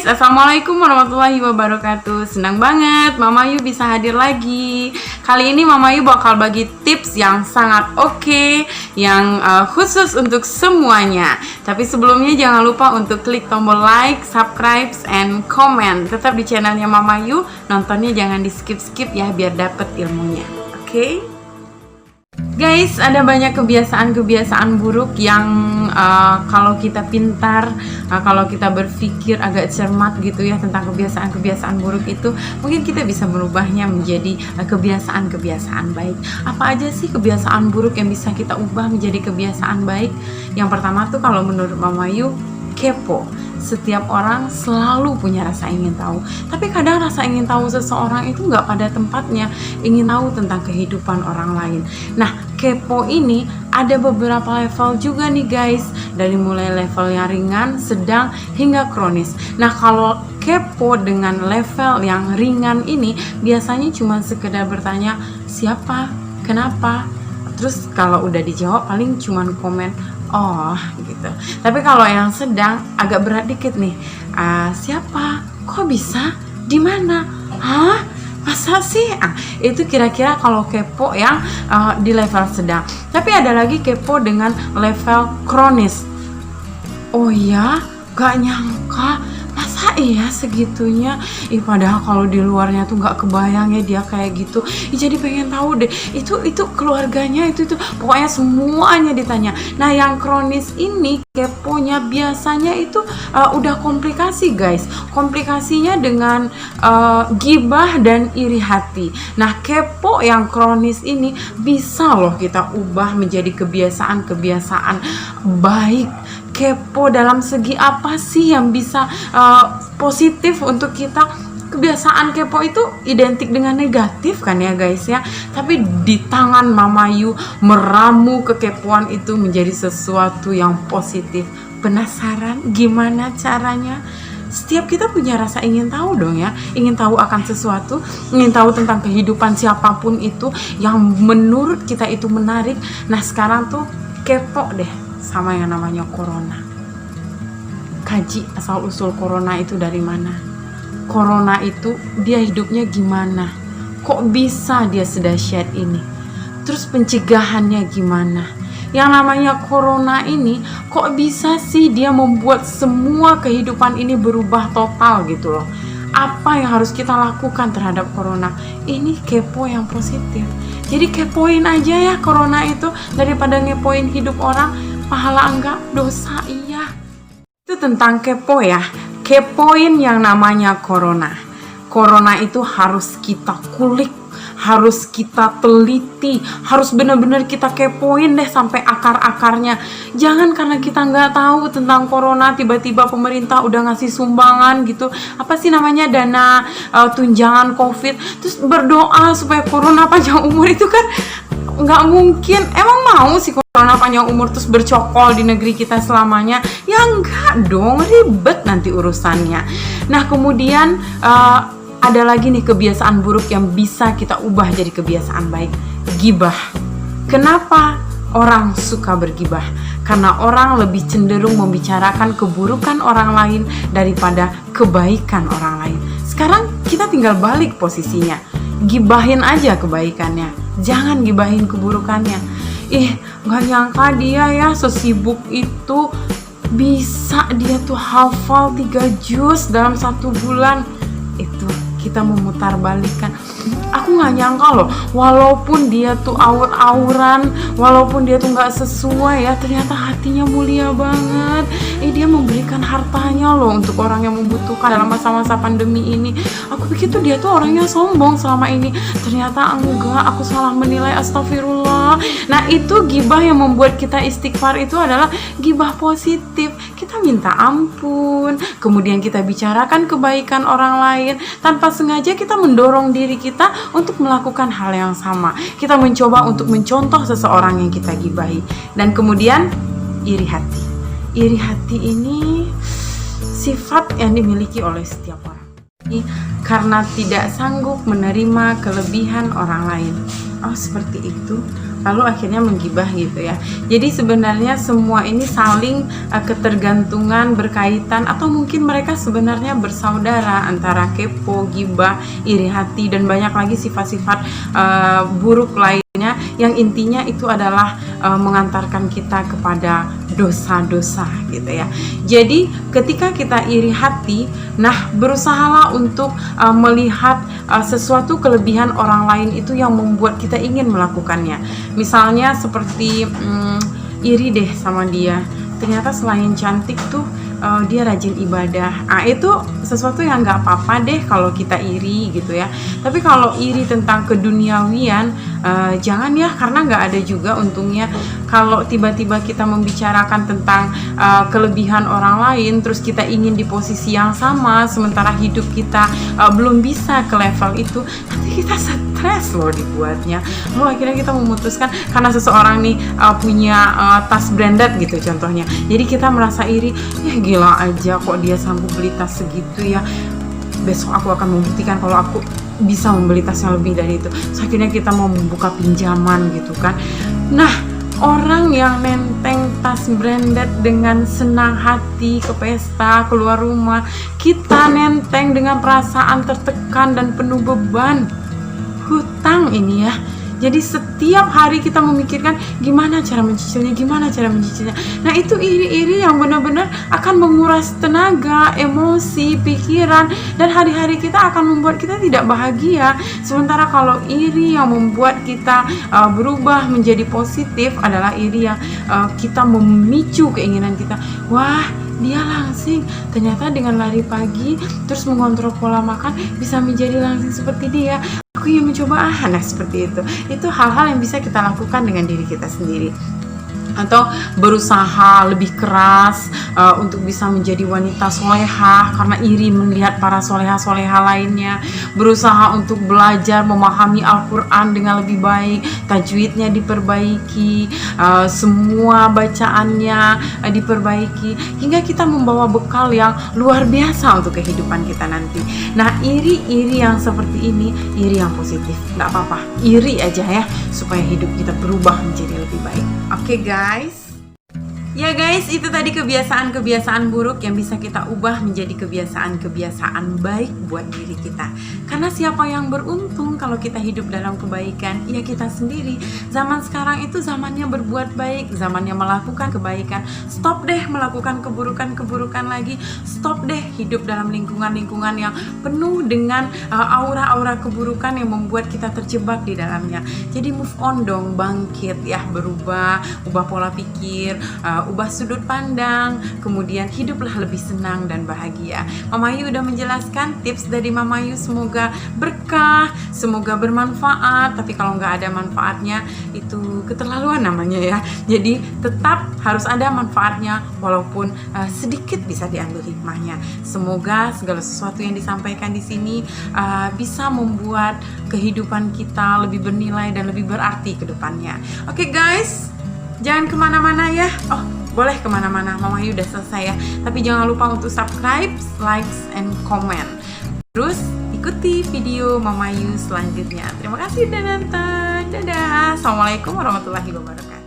Assalamualaikum warahmatullahi wabarakatuh. Senang banget Mama Yu bisa hadir lagi. Kali ini Mama Yu bakal bagi tips yang sangat oke, yang khusus untuk semuanya. Tapi sebelumnya jangan lupa untuk klik tombol like, subscribe, and comment. Tetap di channelnya Mama Yu. Nontonnya jangan di skip-skip ya, biar dapet ilmunya. Oke? Guys, ada banyak kebiasaan-kebiasaan buruk yang kalau kita pintar, kalau kita berpikir agak cermat gitu ya tentang kebiasaan-kebiasaan buruk itu, mungkin kita bisa merubahnya menjadi kebiasaan-kebiasaan baik. Apa aja sih kebiasaan buruk yang bisa kita ubah menjadi kebiasaan baik? Yang pertama tuh kalau menurut Mama Yu, kepo. Setiap orang selalu punya rasa ingin tahu, tapi kadang rasa ingin tahu seseorang itu nggak pada tempatnya, ingin tahu tentang kehidupan orang lain. Nah, kepo ini ada beberapa level juga nih guys, dari mulai level yang ringan, sedang, hingga kronis. Nah, kalau kepo dengan level yang ringan ini biasanya cuma sekedar bertanya siapa, kenapa, terus kalau udah dijawab paling cuman komen oh gitu. Tapi kalau yang sedang agak berat dikit nih, siapa, kok bisa, di mana, hah, masa sih, itu kira-kira kalau kepo yang di level sedang. Tapi ada lagi kepo dengan level kronis. Oh ya, gak nyangka, masa iya segitunya. Padahal kalau di luarnya tuh nggak kebayang ya dia kayak gitu. Jadi pengen tahu deh, itu keluarganya itu pokoknya semuanya ditanya. Nah, yang kronis ini keponya biasanya itu udah komplikasi guys. Komplikasinya dengan gibah dan iri hati. Nah, kepo yang kronis ini bisa loh kita ubah menjadi kebiasaan-kebiasaan baik. Kepo dalam segi apa sih yang bisa positif untuk kita? Kebiasaan kepo itu identik dengan negatif kan ya guys ya. Tapi di tangan Mama Yu meramu kekepoan itu menjadi sesuatu yang positif. Penasaran gimana caranya? Setiap kita punya rasa ingin tahu dong ya, ingin tahu akan sesuatu, ingin tahu tentang kehidupan siapapun itu yang menurut kita itu menarik. Nah, sekarang tuh kepo deh sama yang namanya corona. Kaji asal usul corona itu dari mana? Corona itu dia hidupnya gimana? Kok bisa dia sedahsyat ini? Terus pencegahannya gimana? Yang namanya corona ini kok bisa sih dia membuat semua kehidupan ini berubah total gitu loh? Apa yang harus kita lakukan terhadap corona? Ini kepo yang positif. Jadi kepoin aja ya corona itu, daripada ngepoin hidup orang. Pahala enggak, dosa iya. Itu tentang kepo ya. Kepoin yang namanya corona. Corona itu harus kita kulik, harus kita teliti, harus benar-benar kita kepoin deh sampai akar-akarnya. Jangan karena kita nggak tahu tentang corona tiba-tiba pemerintah udah ngasih sumbangan gitu, apa sih namanya, dana tunjangan COVID, terus berdoa supaya corona panjang umur. Itu kan nggak mungkin. Emang mau sih corona panjang umur terus bercokol di negeri kita selamanya? Ya enggak dong, ribet nanti urusannya. Nah, kemudian ada lagi nih kebiasaan buruk yang bisa kita ubah jadi kebiasaan baik. Gibah. Kenapa orang suka bergibah? Karena orang lebih cenderung membicarakan keburukan orang lain daripada kebaikan orang lain. Sekarang kita tinggal balik posisinya. Gibahin aja kebaikannya, jangan gibahin keburukannya. Gak nyangka dia ya sesibuk itu, bisa dia tuh hafal 3 juz dalam 1 bulan. Itu kita memutar balikan. Aku gak nyangka loh, walaupun dia tuh aur-auran, walaupun dia tuh gak sesuai ya, ternyata hatinya mulia banget. Dia memberikan hartanya loh untuk orang yang membutuhkan dalam masa-masa pandemi ini. Aku pikir tuh dia tuh orangnya sombong selama ini, ternyata enggak. Aku salah menilai, astagfirullah. Nah, itu gibah yang membuat kita istighfar. Itu adalah gibah positif. Kita minta ampun, kemudian kita bicarakan kebaikan orang lain. Tanpa sengaja kita mendorong diri kita untuk melakukan hal yang sama. Kita mencoba untuk mencontoh seseorang yang kita gibahi. Dan kemudian iri hati. Iri hati ini sifat yang dimiliki oleh setiap orang. Karena tidak sanggup menerima kelebihan orang lain. Oh, seperti itu. lalu akhirnya menggibah gitu ya. Jadi sebenarnya semua ini saling ketergantungan, berkaitan, atau mungkin mereka sebenarnya bersaudara, antara kepo, gibah, iri hati, dan banyak lagi sifat-sifat buruk lainnya yang intinya itu adalah mengantarkan kita kepada dosa-dosa gitu ya. Jadi ketika kita iri hati, nah berusahalah untuk melihat sesuatu kelebihan orang lain itu yang membuat kita ingin melakukannya. Misalnya seperti iri deh sama dia, ternyata selain cantik tuh dia rajin ibadah. Itu sesuatu yang nggak apa-apa deh kalau kita iri gitu ya. Tapi kalau iri tentang keduniawian, jangan ya, karena nggak ada juga untungnya. Kalau tiba-tiba kita membicarakan tentang kelebihan orang lain, terus kita ingin di posisi yang sama, sementara hidup kita belum bisa ke level itu, nanti kita stres loh dibuatnya. Lalu akhirnya kita memutuskan, karena seseorang nih punya tas branded gitu contohnya, jadi kita merasa iri, ya gila aja kok dia sanggup beli tas segitu ya, besok aku akan membuktikan kalau aku bisa membeli tas yang lebih dari itu. So, akhirnya kita mau membuka pinjaman gitu kan. Nah, orang yang nenteng tas branded dengan senang hati ke pesta, keluar rumah, kita nenteng dengan perasaan tertekan dan penuh beban hutang ini ya. Jadi setiap hari kita memikirkan gimana cara mencicilnya, gimana cara mencicilnya. Nah, itu iri-iri yang benar-benar akan menguras tenaga, emosi, pikiran, dan hari-hari kita akan membuat kita tidak bahagia. Sementara kalau iri yang membuat kita berubah menjadi positif adalah iri yang kita memicu keinginan kita. Wah, dia langsing, ternyata dengan lari pagi terus mengontrol pola makan bisa menjadi langsing seperti dia. Aku ingin mencoba nah seperti itu hal-hal yang bisa kita lakukan dengan diri kita sendiri. Atau berusaha lebih keras untuk bisa menjadi wanita solehah karena iri melihat para soleha-soleha lainnya. Berusaha untuk belajar memahami Al-Quran dengan lebih baik, tajwidnya diperbaiki, semua bacaannya diperbaiki, hingga kita membawa bekal yang luar biasa untuk kehidupan kita nanti. Nah, iri-iri yang seperti ini, iri yang positif, nggak apa-apa, iri aja ya, supaya hidup kita berubah menjadi lebih baik. Oke guys, ya guys, itu tadi kebiasaan-kebiasaan buruk yang bisa kita ubah menjadi kebiasaan-kebiasaan baik buat diri kita. Karena siapa yang beruntung kalau kita hidup dalam kebaikan? Ya kita sendiri. Zaman sekarang itu zamannya berbuat baik, zamannya melakukan kebaikan. Stop deh melakukan keburukan-keburukan lagi. Stop deh hidup dalam lingkungan-lingkungan yang penuh dengan aura-aura keburukan yang membuat kita terjebak di dalamnya. Jadi move on dong, bangkit ya, berubah, ubah pola pikir, ubah sudut pandang, kemudian hiduplah lebih senang dan bahagia. Mama Yu udah menjelaskan tips dari Mama Yu, semoga berkah, semoga bermanfaat. Tapi kalau nggak ada manfaatnya, itu keterlaluan namanya ya. Jadi tetap harus ada manfaatnya, walaupun sedikit bisa diambil hikmahnya. Semoga segala sesuatu yang disampaikan di sini bisa membuat kehidupan kita lebih bernilai dan lebih berarti ke depannya. Oke guys, jangan kemana-mana ya. Boleh kemana-mana, Mama Yu udah selesai ya. Tapi jangan lupa untuk subscribe, likes, and comment. Terus ikuti video Mama Yu selanjutnya. Terima kasih udah nonton. Dadah. Assalamualaikum warahmatullahi wabarakatuh.